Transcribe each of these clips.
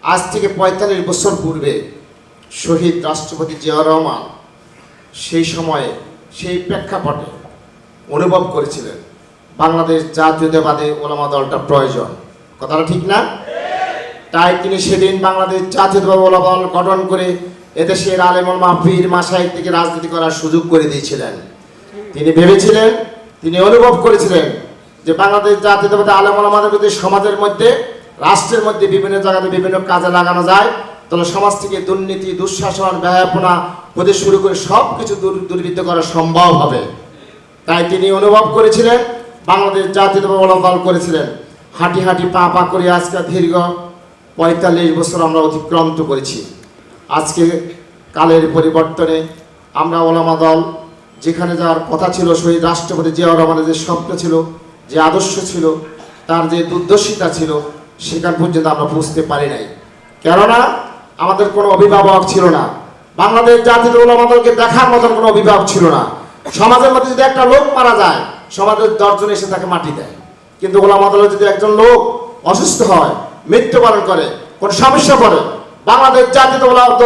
আজ থেকে ৪৫ বছর পূর্বে শহীদ রাষ্ট্রপতি জিয়াউর রহমান সেই সময়ে সেই প্রেক্ষাপটে অনুভব করেছিলেন বাংলাদেশ জাতীয়তাবাদী ওলামা দলটা প্রয়োজন। কথাটা ঠিক না? তাই তিনি সেদিন বাংলাদেশ জাতীয়তাবাদী ওলামা দল গঠন করে এদেশের আলেম ওলামা পীর মাশায়েখ থেকে রাজনীতি করার সুযোগ করে দিয়েছিলেন। তিনি ভেবেছিলেন, তিনি অনুভব করেছিলেন যে বাংলাদেশ জাতীয়তাবাদী আলেম ওলামাদের মধ্যে সমাজের মধ্যে রাষ্ট্রের মধ্যে বিভিন্ন জায়গাতে বিভিন্ন কাজে লাগানো যায়, তাহলে সমাজ থেকে দুর্নীতি, দুঃশাসন, ব্যয়াপনা হতে শুরু করে সব কিছু দুর্বৃত্ত করা সম্ভব হবে। তাই তিনি অনুভব করেছিলেন, বাংলাদেশ জাতীয়তাবাদী ওলামা দল করেছিলেন। হাঁটি হাঁটি পা পা করে আজকে দীর্ঘ ৪৫ বছর আমরা অতিক্রান্ত করেছি। আজকে কালের পরিবর্তনে আমরা ওলামা দল যেখানে যাওয়ার কথা ছিল, শহীদ রাষ্ট্রপতি জিয়াউর রহমানের যে স্বপ্ন ছিল, যে আদর্শ ছিল, তার যে দুর্দর্শিতা ছিল, সেখান পর্যন্ত আমরা বুঝতে পারি নাই। কেননা আমাদের কোনো অভিভাবক ছিল না। বাংলাদেশ জাতীয় ওলামা দলকে দেখার মতন কোনো অভিভাবক ছিল না। সমাজের মধ্যে যদি একটা লোক মারা যায়, সমাজের ১০ জন এসে তাকে মাটি দেয়, কিন্তু ওলামা দলে যদি একজন লোক অসুস্থ হয়, মৃত্যুবরণ করে, কোন সমস্যা পড়ে, বাংলাদেশ জাতীয়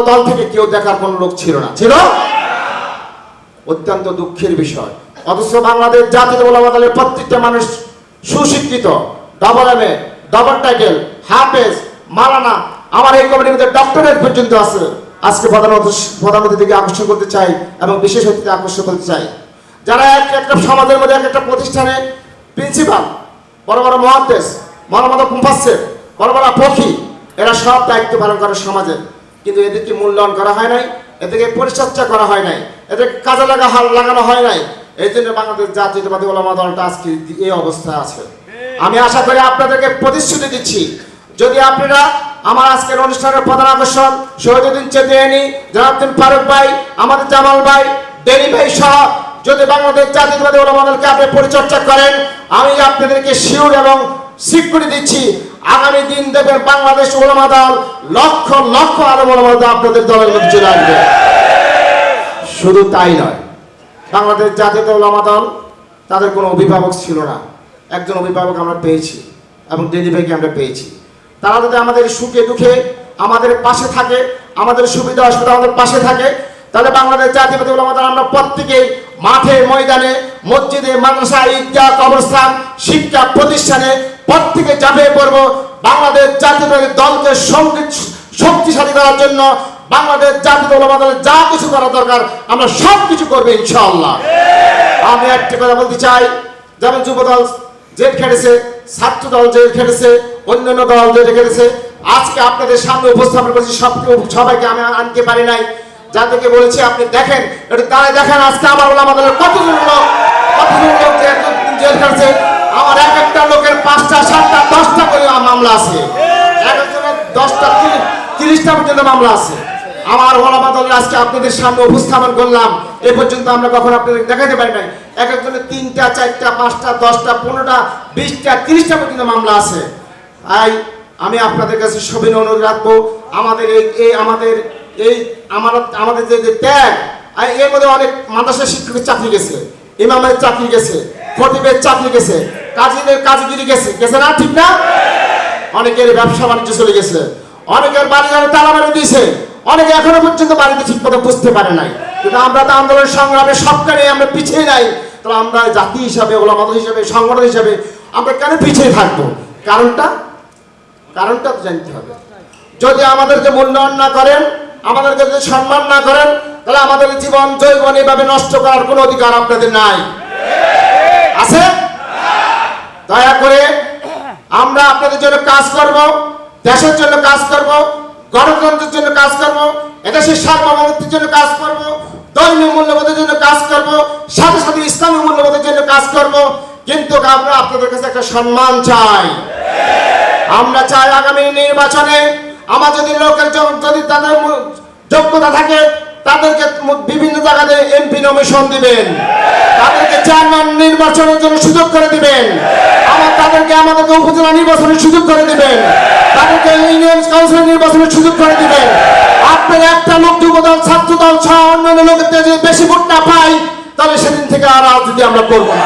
দল থেকে কেউ দেখার কোনো লোক ছিল না। ছিল অত্যন্ত দুঃখের বিষয়। অথচ বাংলাদেশ জাতীয় ওলামা দলের প্রত্যেকটা মানুষ সুশিক্ষিত, ডবল এমএ, ডবল টাইটেল, হাফেজ, মাওলানা, আমার এই কমিটির মধ্যে ডক্টরেট পর্যন্ত আছে। আজকে প্রধানমন্ত্রী দিকে আকর্ষণ করতে চাই এবং বিশেষ অতিথি আকর্ষণ করতে চাই। যারা একটা সমাজের মধ্যে একটা প্রতিষ্ঠানে প্রিন্সিপাল, বড় বড় মুহাদ্দিস, বড় বড় মুফাসসির, বড় বড় ফকি, এরা সব দায়িত্ব পালন করে সমাজের, কিন্তু এদেরকে মূল্যায়ন করা হয় নাই, এদেরকে পরিচর্যা করা হয় নাই, এদের কাজে লাগানো হয় নাই। এই জন্য বাংলাদেশ জাতীয়তাবাদী ওলামা দলটা আজকে এই অবস্থায় আছে। আমি আশা করি আপনাদেরকে প্রতিশ্রুতি দিচ্ছি, যদি আপনারা আমার আজকের অনুষ্ঠানের প্রধান আকর্ষণ শহীদুদ্দিন চেতিয়ানি, জনাবউদ্দিন ফারুক ভাই, আমাদের জামাল ভাই, ডেনি ভাই সহ যদি বাংলাদেশ জাতীয়তাবাদী ওলামা দলকে আপনি পরিচর্যা করেন, আমি আপনাদেরকে শিওর এবং স্বীকৃতি দিচ্ছি, আগামী দিন দেখবেন বাংলাদেশ ওলামা দল লক্ষ লক্ষ আলেম ওলামা দল আপনাদের দলের মধ্যে চলে আসবে। শুধু তাই নয়, বাংলাদেশ জাতীয়তাবাদী ওলামা দল তাদের কোনো অভিভাবক ছিল না। একজন অভিভাবক আমরা পেয়েছি এবং ডেনি ভাইকে আমরা পেয়েছি। তারা যদি আমাদের সুখে দুঃখে আমাদের পাশে থাকে, আমাদের সুবিধা অসুবিধা আমাদের পাশে থাকে, তাহলে বাংলাদেশ জাতীয়তাবাদী ওলামা দল আমরা প্রত্যেকেই মাঠে, ময়দানে, মসজিদে, মাদ্রাসা, ঈদগাহ, কবরস্থান, শিক্ষা প্রতিষ্ঠানে প্রত্যেকে ঝাঁপিয়ে পড়ব বাংলাদেশ জাতীয়তাবাদী দলকে শক্তিশালী করার জন্য। বাংলাদেশ জাতীয় ওলামা দলের যা কিছু করা দরকার আমরা সব কিছু করবো ইনশাআল্লাহ। আমি একটা কথা বলতে চাই, যেমন যুব দল জেল খেটেছে, ছাত্র দল জেল খেটেছে, অন্যান্য দল জেল খেটেছে, আজকে আপনাদের সামনে উপস্থাপন করেছি। সবাইকে আমি আনতে পারি নাই, যাদেরকে বলেছি আপনি দেখেন, একটু দাঁড়ায় দেখেন আজকে আমার ওলামা দলের কতজন লোক জেল খেটেছে। আমার এক একটা লোকের 5টা, 7টা, 10টা করে মামলা আছে, এক একজনের 10টা, 30টা পর্যন্ত মামলা আছে। আমার ওলামা দলের আজকে আপনাদের সামনে উপস্থাপন করলাম, এ পর্যন্ত আমরা কখনো আপনাদের দেখাতে পারি নাই। এক একজনের 3টা, 4টা, 5টা, 10টা, 15টা, 20টা, 30টা পর্যন্ত মামলা আছে। তাই আমি আপনাদের কাছে সবিনয় অনুরোধ রাখবো, আমাদের আমাদের যে ত্যাগ, এর মধ্যে অনেক মাদ্রাসা শিক্ষকের চাকরি গেছে, ইমামের চাকরি গেছে, খতিবের চাকরি গেছে, কাজীদের কাজগিরি গেছে না? ঠিক না? অনেকের ব্যবসা বাণিজ্য চলে গেছে, অনেকের বাড়ি ঘরে তালা মেরে দিয়েছে, অনেকে এখনো পর্যন্ত বাড়িতে ঠিক মতো বুঝতে পারে নাই। কিন্তু আমরা তো আন্দোলন সংগ্রামে সবখানে আমরা পিছিয়ে নাই, তাহলে আমরা জাতি হিসাবে, ওলামা দল হিসাবে, সংগঠন হিসাবে আমরা কেন পিছিয়ে থাকবো? কারণটা তো জানতে হবে। যদি আমাদেরকে মূল্যায়ন না করেন, আমাদেরকে যদি সম্মান না করেন, তাহলে আমাদের জীবন জৈবন এভাবে নষ্ট করার কোনো অধিকার আপনাদের নাই। আছে? দয়া করে আমরা আপনাদের জন্য কাজ করব, দেশের জন্য কাজ করব, গণতন্ত্রের জন্য কাজ করব, এদেশের সার্বভৌমত্বের জন্য কাজ করব, ধর্মীয় মূল্যবোধের জন্য কাজ করব, সাথে সাথে ইসলামী মূল্যবোধের জন্য কাজ করব। কিন্তু আমরা আপনাদের কাছে একটা সম্মান চাই। আমরা চাই আগামী নির্বাচনে আমার যদি তাদের যোগ্যতা থাকে, তাদেরকে বিভিন্ন জায়গাতে এমপি নমিনেশন দিবেন, তাদেরকে চেয়ারম্যান নির্বাচনের জন্য সুযোগ করে দিবেন, তাদেরকে উপজেলা নির্বাচনের সুযোগ করে দিবেন, তাদেরকে ইউনিয়ন কাউন্সিল নির্বাচনের সুযোগ করে দিবেন। আপনার একটা লোক যুবদল, ছাত্র দল সহ অন্যান্য লোকের যদি বেশি ভোট না পাই, তাহলে সেদিন থেকে আর রাজনীতি আমরা করবো না।